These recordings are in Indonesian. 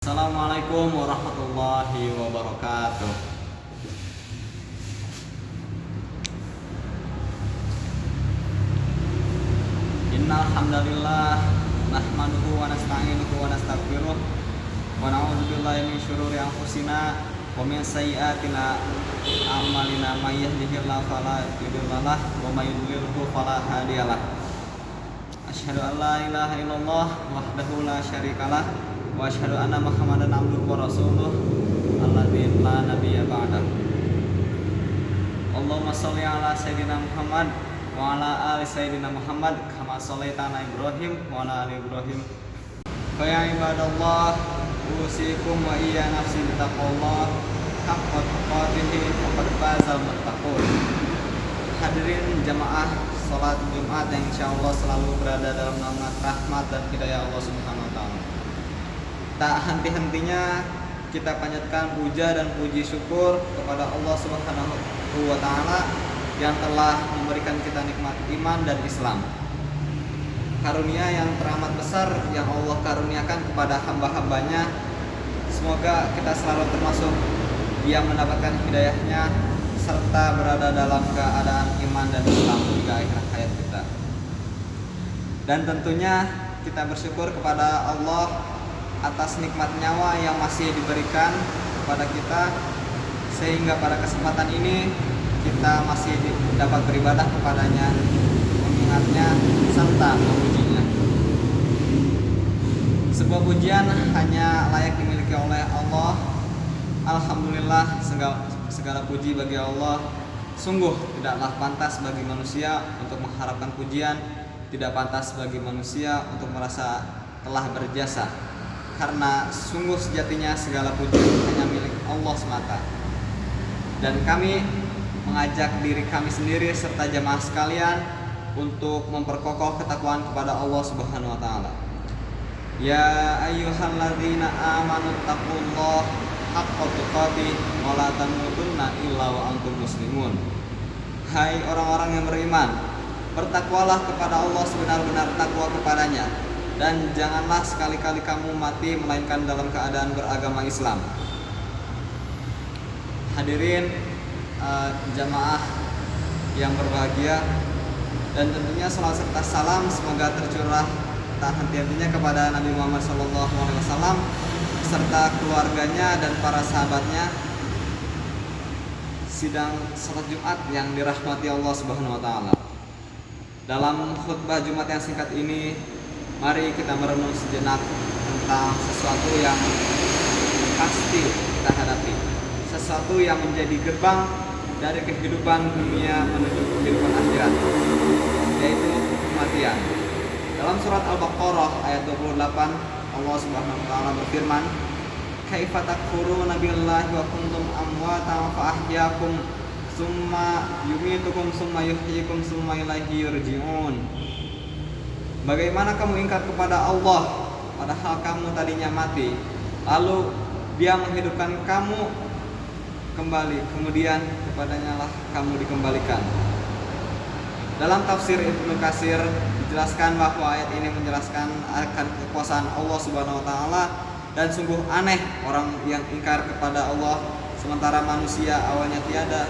Assalamualaikum warahmatullahi wabarakatuh. Innal hamdalillah nahmaduhu wa nasta'inuhu wa nastaghfiruh wa na'udzu billahi min syururi anfusina wa min sayyiati a'malina may yahdihillahu fala mudhillalah wa may yudlilhu fala hadiyalah. Asyhadu an la ilaha illallah wahdahu la syarikalah wa asyhadu anna Muhammadan abduhu wa rasuluh alladzi la nabiyya ba'dah. Allahumma shalli ala sayyidina Muhammad wa ala ali sayyidina Muhammad kama shallaita ala Ibrahim wa ala ali Ibrahim. Fa ya ibadallah usikum wa iyya nafsi bittaqwallah haqqa tuqatih faqad fazal muttaqun. Hadirin jamaah salat Jumat yang insyaallah selalu berada dalam naungan rahmat dan hidayah Allah Subhanahu wa taala. Tak henti-hentinya kita panjatkan puja dan puji syukur kepada Allah Subhanahu wa taala yang telah memberikan kita nikmat iman dan Islam. Karunia yang teramat besar yang Allah karuniakan kepada hamba-hambanya. Semoga kita selalu termasuk yang mendapatkan hidayahnya serta berada dalam keadaan iman dan Islam hingga akhir hayat kita. Dan tentunya kita bersyukur kepada Allah atas nikmat nyawa yang masih diberikan kepada kita, sehingga pada kesempatan ini kita masih dapat beribadah kepadanya, mengingatnya serta memujinya. Sebuah pujian hanya layak dimiliki oleh Allah. Alhamdulillah, segala puji bagi Allah. Sungguh tidaklah pantas bagi manusia untuk mengharapkan pujian, tidak pantas bagi manusia untuk merasa telah berjasa, karena sungguh sejatinya segala pujian hanya milik Allah semata. Dan kami mengajak diri kami sendiri serta jamaah sekalian untuk memperkokoh ketakwaan kepada Allah Subhanahu wa taala. Ya ayyuhalladzina amanu taqullaha haqqa tuqatih wa la tamutunna illa wa antum muslimun. Hai orang-orang yang beriman, bertakwalah kepada Allah sebenar-benar takwa kepadanya, dan janganlah sekali-kali kamu mati melainkan dalam keadaan beragama Islam. Hadirin jamaah yang berbahagia, dan tentunya salawat serta salam semoga tercurah tak henti-hentinya kepada Nabi Muhammad SAW serta keluarganya dan para sahabatnya. Sidang salat Jumat yang dirahmati Allah Subhanahu wa taala. Dalam khutbah Jumat yang singkat ini, mari kita merenung sejenak tentang sesuatu yang pasti kita hadapi, sesuatu yang menjadi gerbang dari kehidupan dunia menuju kehidupan akhirat, yaitu kematian. Dalam surat Al-Baqarah ayat 28, Allah Subhanahu wa taala berfirman, "Kaifa takfuruna billahi wa kuntum amwatan fa ahyaakum summa yumitukum summa yuhyikum summa ilaihi yurji'un." Bagaimana kamu ingkar kepada Allah padahal kamu tadinya mati, lalu Dia menghidupkan kamu kembali, kemudian kepadanya lah kamu dikembalikan. Dalam tafsir Ibnu Katsir dijelaskan bahwa ayat ini menjelaskan akan kekuasaan Allah Subhanahu wa taala, dan sungguh aneh orang yang ingkar kepada Allah sementara manusia awalnya tiada,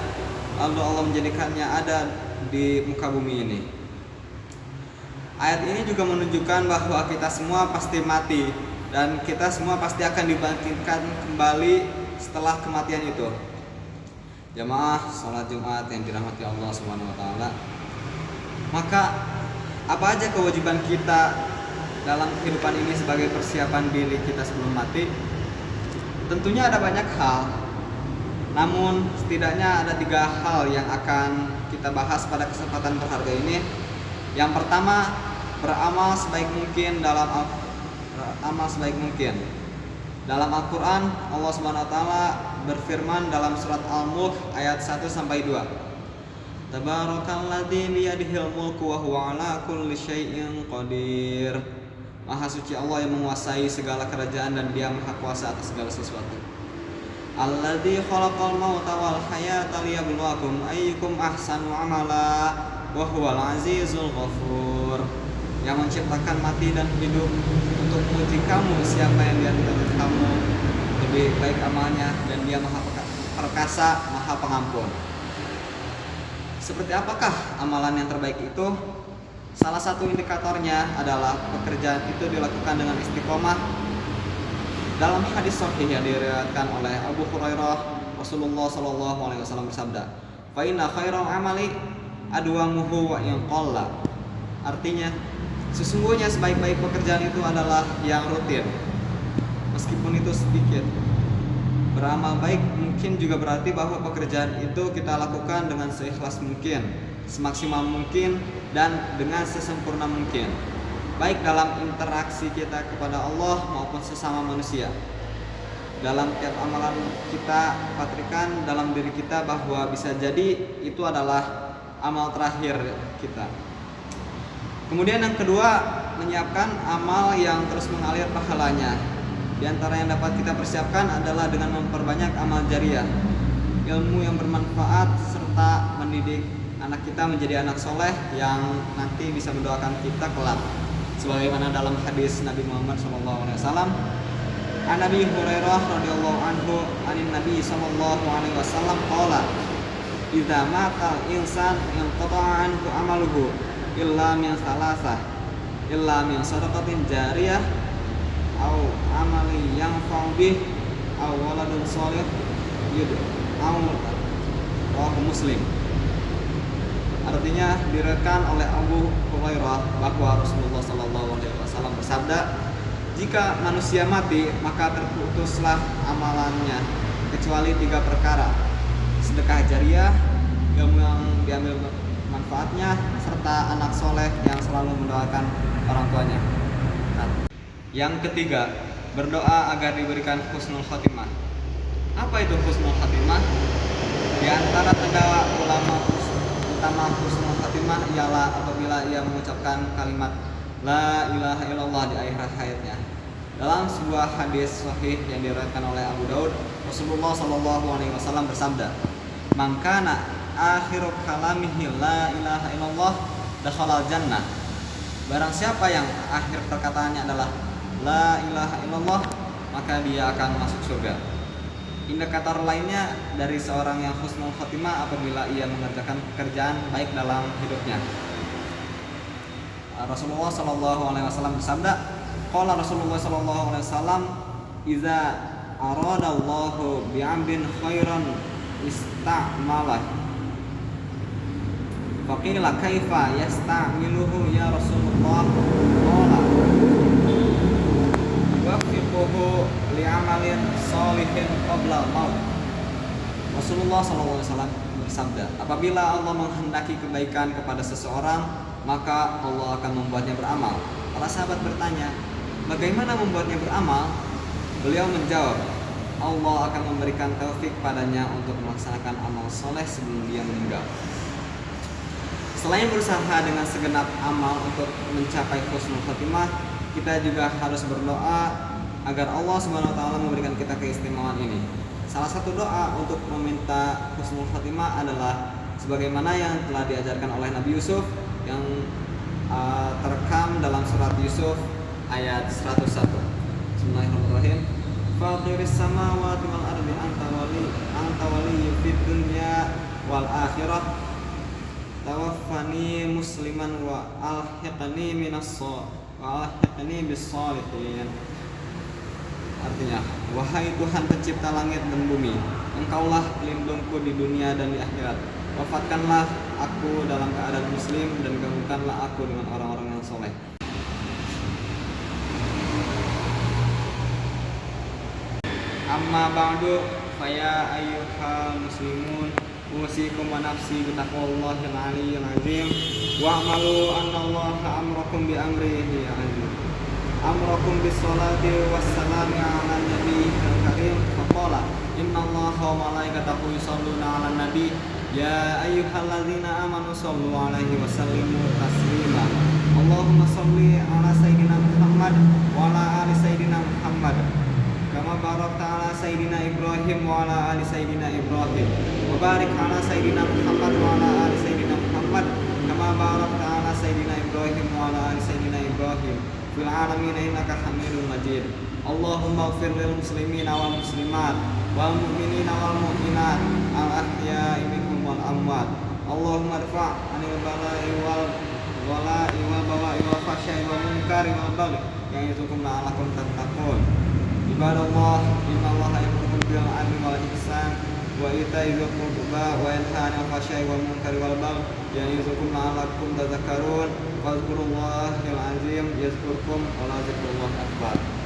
lalu Allah menjadikannya ada di muka bumi ini. Ayat ini juga menunjukkan bahwa kita semua pasti mati dan kita semua pasti akan dibangkitkan kembali setelah kematian itu. Jamaah salat Jumat yang dirahmati Allah Subhanahu wa taala. Maka apa aja kewajiban kita dalam kehidupan ini sebagai persiapan diri kita sebelum mati? Tentunya ada banyak hal. Namun setidaknya ada 3 hal yang akan kita bahas pada kesempatan berharga ini. Yang pertama, beramal sebaik mungkin dalam Al-Quran. Allah Subhanahu wa taala berfirman dalam surat Al-Mulk ayat 1 sampai 2. Tabarakalladzi biyadihil mulku wa huwa ala kulli syai'in qadir. Maha suci Allah yang menguasai segala kerajaan dan Dia maha kuasa atas segala sesuatu. Alladzi khalaqal mauta wal hayata liyabluwakum ayyukum ahsanu amala wa huwal azizul ghafur. Yang menciptakan mati dan hidup untuk memuji kamu siapa yang di antara kamu lebih baik amalnya dan dia maha perkasa, maha pengampun. Seperti apakah amalan yang terbaik itu? Salah satu indikatornya adalah pekerjaan itu dilakukan dengan istiqomah. Dalam hadis sahih yang diriwayatkan oleh Abu Hurairah, Rasulullah SAW bersabda, "Fa inna khairal amali adwamuhu wa in qalla." Artinya, sesungguhnya sebaik-baik pekerjaan itu adalah yang rutin, meskipun itu sedikit. Beramal baik mungkin juga berarti bahwa pekerjaan itu kita lakukan dengan seikhlas mungkin, semaksimal mungkin, dan dengan sesempurna mungkin, baik dalam interaksi kita kepada Allah maupun sesama manusia. Dalam tiap amalan kita patrikan dalam diri kita bahwa bisa jadi itu adalah amal terakhir kita. Kemudian yang kedua, menyiapkan amal yang terus mengalir pahalanya. Di antara yang dapat kita persiapkan adalah dengan memperbanyak amal jariyah, ilmu yang bermanfaat, serta mendidik anak kita menjadi anak soleh yang nanti bisa mendoakan kita kelak. Sebagaimana dalam hadis Nabi Muhammad SAW, an Nabi Hurairah radhiyallahu anhu anin Nabi SAW qala, "Idza mata insan inqata'a anhu amaluhu illa min salasah, illa min shadaqatin jariyah au amali yanfa'u bih au waladun shalih yud'au." Rawahu Muslim. Artinya diriwayatkan oleh Abu Hurairah bahwa Rasulullah SAW bersabda, "Jika manusia mati maka terputuslah amalannya kecuali 3 perkara: sedekah jariyah, ilmu yang diambil manfaatnya, serta anak soleh yang selalu mendoakan orang tuanya." Yang ketiga, berdoa agar diberikan husnul khotimah. Apa itu husnul khotimah? Di antara tanda ulama utama husnul khotimah ialah apabila ia mengucapkan kalimat la ilaha illallah di akhir hayatnya. Dalam sebuah hadis sahih yang diriwayatkan oleh Abu Daud, Rasulullah SAW bersabda, "Man kana akhiru kalamihi la ilaha illallah dakhala jannah." Barang siapa yang akhir perkataannya adalah la ilaha illallah, maka dia akan masuk surga. Indikator lainnya dari seorang yang husnul khotimah apabila ia mengerjakan pekerjaan baik dalam hidupnya. Rasulullah SAW bersabda, qala Rasulullah SAW, "Iza aradallahu bi'abdin khairan ista'malah." Faqila kaifa yasta'miluhu ya Rasulullah? Qala wafiquhu li'amalin sholihin qabla maut. Rasulullah SAW bersabda, apabila Allah menghendaki kebaikan kepada seseorang, maka Allah akan membuatnya beramal. Para sahabat bertanya, bagaimana membuatnya beramal? Beliau menjawab, Allah akan memberikan taufik padanya untuk melaksanakan amal soleh sebelum dia meninggal. Selain berusaha dengan segenap amal untuk mencapai husnul khotimah, kita juga harus berdoa agar Allah SWT memberikan kita keistimewaan ini. Salah satu doa untuk meminta husnul khotimah adalah sebagaimana yang telah diajarkan oleh Nabi Yusuf yang terekam dalam surat Yusuf ayat 101. Bismillahirrahmanirrahim. Fatiris samawati wal ardi anta waliyyi fid dunya wal akhirah tawaffani musliman wa alhiqni bis sholihin. Artinya, wahai Tuhan pencipta langit dan bumi, Engkaulah pelindungku di dunia dan di akhirat. Wafatkanlah aku dalam keadaan muslim dan gabungkanlah aku dengan orang-orang yang soleh. Amma ba'du, faya ayyuhal muslimun, usikum wa nafsi bitaqwallahil aliyyil azim, wa'malu annallaha amrakum bi amrihi azim. Amrakum bis salati wassalami ala nabiyil karim faqala innallaha wa malaikatahu yusholluna 'alan nabi ya ayyuhalladzina amanu shollu 'alaihi wa sallimu taslima. Allahumma sholli 'ala sayyidina Muhammad wa 'ala ali sayyidina Muhammad kama barakta 'ala sayyidina Ibrahim wa 'ala ali sayyidina Ibrahim wa barik 'ala sayyidina Muhammad wa 'ala ali sayyidina Muhammad kama barakta 'ala sayyidina Ibrahim wa 'ala ali sayyidina Ibrahim fil alamin innaka Hamidum Majid. Allahumma ighfir lil muslimina wal muslimat wal mu'minina wal mu'minat al ahya'i minhum wal amwat. Allahumma irfa' 'anil bala'i wal wala'i wal bawa'i wal fahsya'i wal munkari wal baghi ya'izukum la'allakum tattaqun. Ibadallah, innallaha ya'muru bil 'adli wal ihsan wa ita'i dzil qurba wa yanha 'anil fahsya'i wal munkari wal baghi ya'izukum la'allakum tadhakkarun. Fadhkurullahal 'azim yazkurkum wa la dzikrullahi akbar.